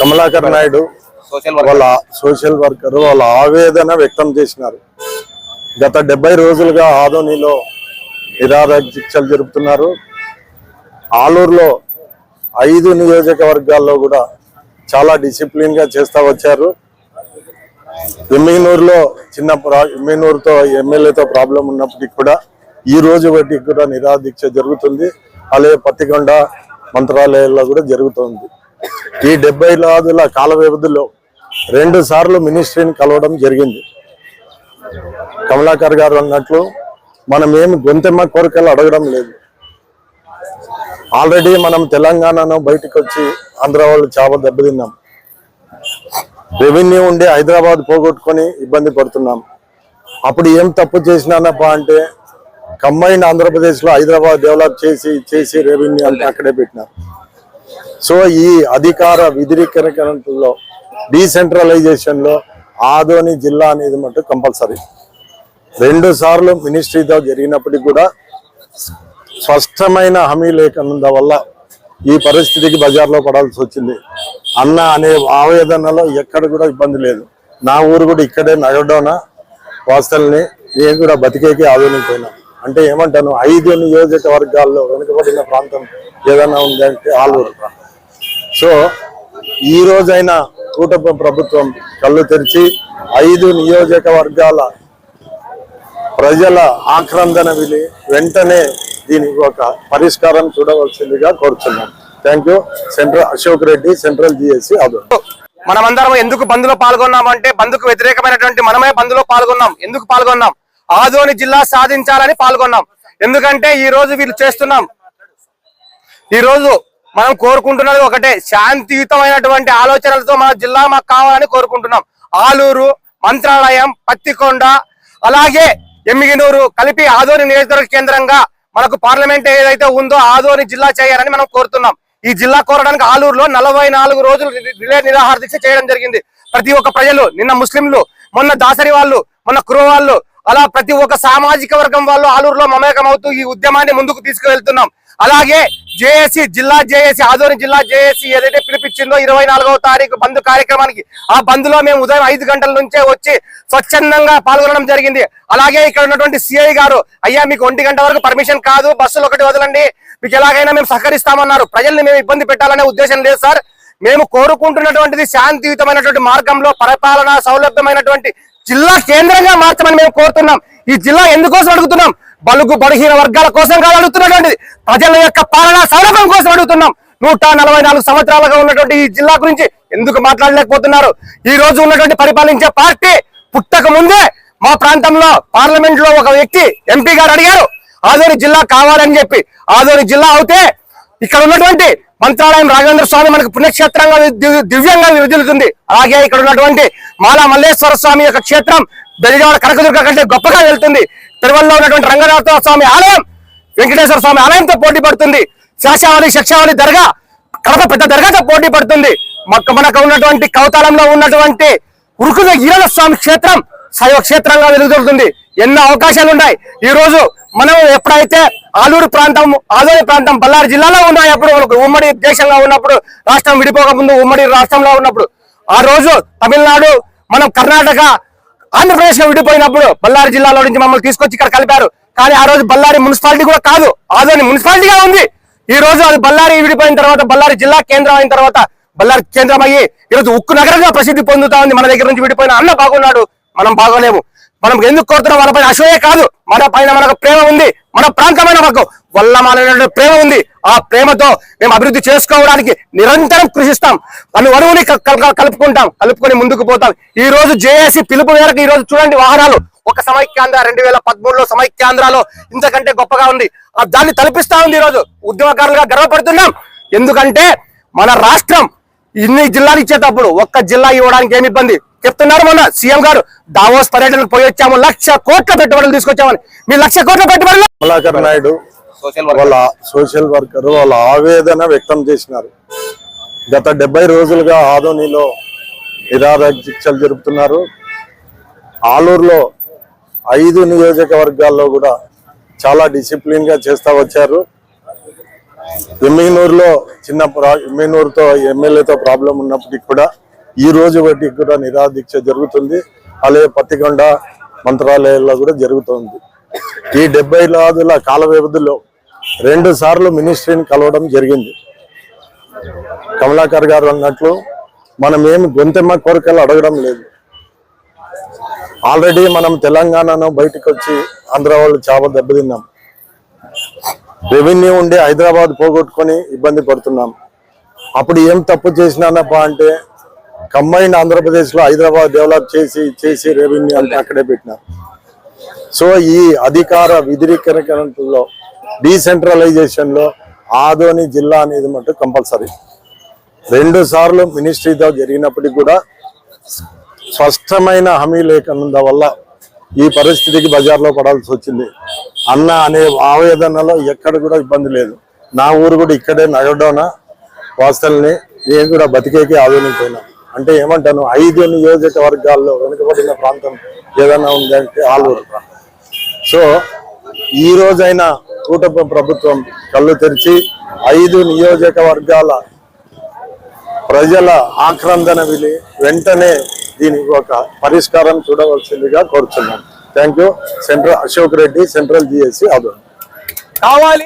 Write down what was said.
కమలాకర్ నాయుడు వాళ్ళ social worker వాళ్ళ ఆవేదన వ్యక్తం చేసినారు. గత 70 రోజులుగా ఆదోనిలో నిరాహార దీక్షలు జరుపుతున్నారు. ఆలూరులో 5 నియోజకవర్గాల్లో కూడా చాలా డిసిప్లిన్ గా చేస్తా వచ్చారు. ఎమ్మిగనూరులో ఎమ్మిగనూరుతో ఎమ్మెల్యేతో ప్రాబ్లం ఉన్నప్పటికీ కూడా ఈ రోజు బట్టి కూడా నిరాహార దీక్ష జరుగుతుంది. అలాగే పత్తికొండ మంత్రాలయాల్లో కూడా జరుగుతుంది. ఈ 70 రోజుల కాల వ్యవధిలో 2 సార్లు మినిస్ట్రీని కలవడం జరిగింది. కమలాకర్ గారు అన్నట్లు మనం ఏమి గొంతెమ్మ కోరికలు అడగడం లేదు. ఆల్రెడీ మనం తెలంగాణను బయటకు వచ్చి ఆంధ్ర వాళ్ళు చాలా దెబ్బతిన్నాం. రెవెన్యూ ఉండి హైదరాబాద్ పోగొట్టుకొని ఇబ్బంది పడుతున్నాం. అప్పుడు ఏం తప్పు చేసినానప్పా అంటే కంబైన్డ్ ఆంధ్రప్రదేశ్ లో హైదరాబాద్ డెవలప్ చేసి రెవెన్యూ అంతా అక్కడే పెట్టినారు. సో ఈ అధికార విధురీకరణలో డీసెంట్రలైజేషన్ లో ఆదోని జిల్లా అనేది మటు కంపల్సరీ. 2 సార్లు మినిస్ట్రీతో జరిగినప్పటికీ కూడా స్పష్టమైన హామీ లేకుండా వల్ల ఈ పరిస్థితికి బజార్లో పడాల్సి వచ్చింది. అన్న అనే ఆవేదనలో ఎక్కడ కూడా ఇబ్బంది లేదు. నా ఊరు కూడా ఇక్కడే నగడోన వాస్తల్ని నేను కూడా బతికేకి ఆదోనికి పోయినా. అంటే ఏమంటాను, 5 నియోజకవర్గాల్లో వెనుకబడిన ప్రాంతం ఏదైనా ఉందంటే ఆలూరు. సో ఈ రోజైనా కూటమి ప్రభుత్వం కళ్ళు తెరిచి 5 నియోజకవర్గాల ప్రజల ఆక్రందన విని వెంటనే దీనికి ఒక పరిష్కారం చూడవలసిందిగా కోరుతున్నాం. Thank you. Ashok Reddy, central GSC Adoni. మనమందరం ఎందుకు బంద్లో పాల్గొన్నాం అంటే బంద్కు వ్యతిరేకమైనటువంటి మనమే బంద్లో పాల్గొన్నాం. ఎందుకు పాల్గొన్నాం? ఆదోని జిల్లా సాధించాలని పాల్గొన్నాం. ఎందుకంటే ఈ రోజు వీళ్ళు చేస్తున్నాం, ఈ రోజు మనం కోరుకుంటున్నది ఒకటే, శాంతియుతమైనటువంటి ఆలోచనలతో మన జిల్లా మాకు కావాలని కోరుకుంటున్నాం. ఆలూరు, మంత్రాలయం, పత్తికొండ అలాగే ఎమ్మిగనూరు కలిపి ఆదోని నియోజకవర్గ కేంద్రంగా మనకు పార్లమెంట్ ఏదైతే ఉందో ఆదోని జిల్లా చేయాలని మనం కోరుతున్నాం. ఈ జిల్లా కోరడానికి ఆలూరులో 44 రోజులు రిలే నిరాహార దీక్ష చేయడం జరిగింది. ప్రతి ఒక్క ప్రజలు, నిన్న ముస్లింలు, మొన్న దాసరి వాళ్ళు, మొన్న కురవ వాళ్ళు, అలా ప్రతి ఒక్క సామాజిక వర్గం వాళ్ళు ఆలూరులో మమేకం అవుతూ ఈ ఉద్యమాన్ని ముందుకు తీసుకువెళ్తున్నాం. అలాగే జేఏసీ జిల్లా జేఏసీ ఆదోని జిల్లా జేఏసీ ఏదైతే పిలిపించిందో 24వ తారీఖు బంద్ కార్యక్రమానికి, ఆ బంద్లో మేము ఉదయం 5 గంటల నుంచే వచ్చి స్వచ్ఛందంగా పాల్గొనడం జరిగింది. అలాగే ఇక్కడ ఉన్నటువంటి సిఐ గారు, అయ్యా మీకు 1 గంట వరకు పర్మిషన్ కాదు, బస్సులు ఒకటి వదలండి, మీకు ఎలాగైనా మేము సహకరిస్తామన్నారు. ప్రజల్ని మేము ఇబ్బంది పెట్టాలనే ఉద్దేశం లేదు సార్. మేము కోరుకుంటున్నటువంటిది శాంతియుతమైనటువంటి మార్గంలో పరిపాలన సౌలభ్యమైనటువంటి జిల్లా కేంద్రంగా మార్చమని మేము కోరుతున్నాం. ఈ జిల్లా ఎందుకోసం అడుగుతున్నాం? బలుగు బలహీన వర్గాల కోసం కాదు అడుగుతున్నటువంటిది, ప్రజల యొక్క పాలనా సౌలభ్యం కోసం అడుగుతున్నాం. 144 సంవత్సరాలుగా ఉన్నటువంటి ఈ జిల్లా గురించి ఎందుకు మాట్లాడలేకపోతున్నారు? ఈ రోజు ఉన్నటువంటి పరిపాలించే పార్టీ పుట్టక ముందే మా ప్రాంతంలో పార్లమెంట్ లో ఒక వ్యక్తి ఎంపీ గారు అడిగారు ఆదోని జిల్లా కావాలని చెప్పి. ఆదోని జిల్లా అవుతే ఇక్కడ ఉన్నటువంటి మంత్రాలయం రాఘవేంద్ర స్వామి మనకు పుణ్యక్షేత్రంగా దివ్యంగా విడుదలుతుంది. అలాగే ఇక్కడ ఉన్నటువంటి మాలా మల్లేశ్వర స్వామి యొక్క క్షేత్రం బెజవాడ కనకదుర్గ కంటే గొప్పగా వెళ్తుంది. తిరువల్లో ఉన్నటువంటి రంగనాథ స్వామి ఆలయం వెంకటేశ్వర స్వామి ఆలయంతో పోటీ పడుతుంది. శక్షావళి దర్గా కడప పెద్ద దర్గాతో పోటీ పడుతుంది. మనకు ఉన్నటువంటి కౌతాలంలో ఉన్నటువంటి ఉరుకుల ఈరల స్వామి క్షేత్రం శైవ క్షేత్రంగా వెలుగుతుంది. ఎన్నో అవకాశాలు ఉన్నాయి. ఈ రోజు మనం ఎప్పుడైతే ఆలూరు ప్రాంతం, ఆదోని ప్రాంతం బళ్ళారి జిల్లాలో ఉన్నాయి, అప్పుడు మనకు ఉమ్మడి దేశంగా ఉన్నప్పుడు, రాష్ట్రం విడిపోక ముందు ఉమ్మడి రాష్ట్రంలో ఉన్నప్పుడు, ఆ రోజు తమిళనాడు, మనం కర్ణాటక, ఆంధ్రప్రదేశ్ లో విడిపోయినప్పుడు బళ్ళారి జిల్లాలో నుంచి మమ్మల్ని తీసుకొచ్చి ఇక్కడ కలిపారు. కానీ ఆ రోజు బళ్ళారి మున్సిపాలిటీ కూడా కాదు, ఆదోని మున్సిపాలిటీగా ఉంది. ఈ రోజు అది బళ్ళారి విడిపోయిన తర్వాత, బళ్ళారి జిల్లా కేంద్రం అయిన తర్వాత బళ్ళారి కేంద్రం అయ్యి ఈరోజు ఉక్కు నగరంగా ప్రసిద్ధి పొందుతా ఉంది. మన దగ్గర నుంచి విడిపోయిన అన్న బాగున్నాడు, మనం బాగోలేము. మనం ఎందుకు కోరుతున్నాం? వాళ్ళపైన అసూయే కాదు, మన పైన మనకు ప్రేమ ఉంది. మన ప్రాంతమైన మాకు వల్లమాలైన ప్రేమ ఉంది. ఆ ప్రేమతో మేము అభివృద్ధి చేసుకోవడానికి నిరంతరం కృషిస్తాం. అణువుని కలుపుకొని ముందుకు పోతాం. ఈ రోజు జేఏసీ పిలుపు మేరకు ఈ రోజు చూడండి, వాహనాలు ఒక సమైక్యాంధ్ర 2013లో సమైక్యాంధ్రలో ఇంతకంటే గొప్పగా ఉంది. దాన్ని తలపిస్తా ఉంది. ఈ రోజు ఉద్యమకారులుగా గర్వపడుతున్నాం. ఎందుకంటే మన రాష్ట్రం ఇన్ని జిల్లాలు ఇచ్చేటప్పుడు ఒక్క జిల్లా ఇవ్వడానికి ఏమి ఇబ్బంది చెప్తున్నారు. మొన్న సీఎం గారు దావోస్ పర్యటనకు పోయి వచ్చాము, 1,00,000 కోట్ల పెట్టుబడులు తీసుకొచ్చామని. మీ 1,00,000 కోట్ల పెట్టుబడులు. కమలాకర్ నాయుడు వాళ్ళ సోషల్ వర్కర్ వాళ్ళ ఆవేదన వ్యక్తం చేసినారు. గత 70 రోజులుగా ఆదోనిలో నిరాహార దీక్షలు జరుపుతున్నారు. ఆలూరులో 5 నియోజకవర్గాల్లో కూడా చాలా డిసిప్లిన్ గా చేస్తా వచ్చారు. ఎమ్మిగనూరులో ఎమ్మిగనూరుతో ఎమ్మెల్యేతో ప్రాబ్లం ఉన్నప్పటికీ కూడా ఈ రోజు బట్టి కూడా నిరాదీక్ష జరుగుతుంది. అలాగే పత్తికొండ మంత్రాలయాల్లో కూడా జరుగుతుంది. ఈ 70 రోజుల కాల వ్యవధిలో 2 సార్లు మినిస్ట్రీని కలవడం జరిగింది. కమలాకర్ గారు అన్నట్లు మనం ఏమి గొంతెమ్మ కోరికలు అడగడం లేదు. ఆల్రెడీ మనం తెలంగాణను బయటకు వచ్చి ఆంధ్ర వాళ్ళు చాలా దెబ్బతిన్నాం. రెవెన్యూ ఉండి హైదరాబాద్ పోగొట్టుకొని ఇబ్బంది పడుతున్నాం. అప్పుడు ఏం తప్పు చేసినానప్పా అంటే కంబైన్డ్ ఆంధ్రప్రదేశ్ లో హైదరాబాద్ డెవలప్ చేసి రెవెన్యూ అంతా అక్కడే పెట్టినారు. సో ఈ అధికార విధురీకరణలో డీసెంట్రలైజేషన్ లో ఆదోని జిల్లా అనేది మటు కంపల్సరీ. 2 సార్లు మినిస్ట్రీతో జరిగినప్పటికీ కూడా స్పష్టమైన హామీ లేకుండా వల్ల ఈ పరిస్థితికి బజార్లో పడాల్సి వచ్చింది. అన్న అనే ఆవేదనలో ఎక్కడ కూడా ఇబ్బంది లేదు. నా ఊరు కూడా ఇక్కడే నగడోన వాస్తల్ని నేను కూడా బతికేకి ఆదోనిపోయినా. అంటే ఏమంటాను, 5 నియోజకవర్గాల్లో వెనుకబడిన ప్రాంతం ఏదైనా ఉందంటే ఆలూరు. సో ఈ రోజైనా కూటమి ప్రభుత్వం కళ్ళు తెరిచి 5 నియోజకవర్గాల ప్రజల ఆక్రందన విని వెంటనే దీనికి ఒక పరిష్కారం చూడవలసిందిగా కోరుతున్నాం. Thank you. Ashok Reddy, central GSC Adoni. కావాలి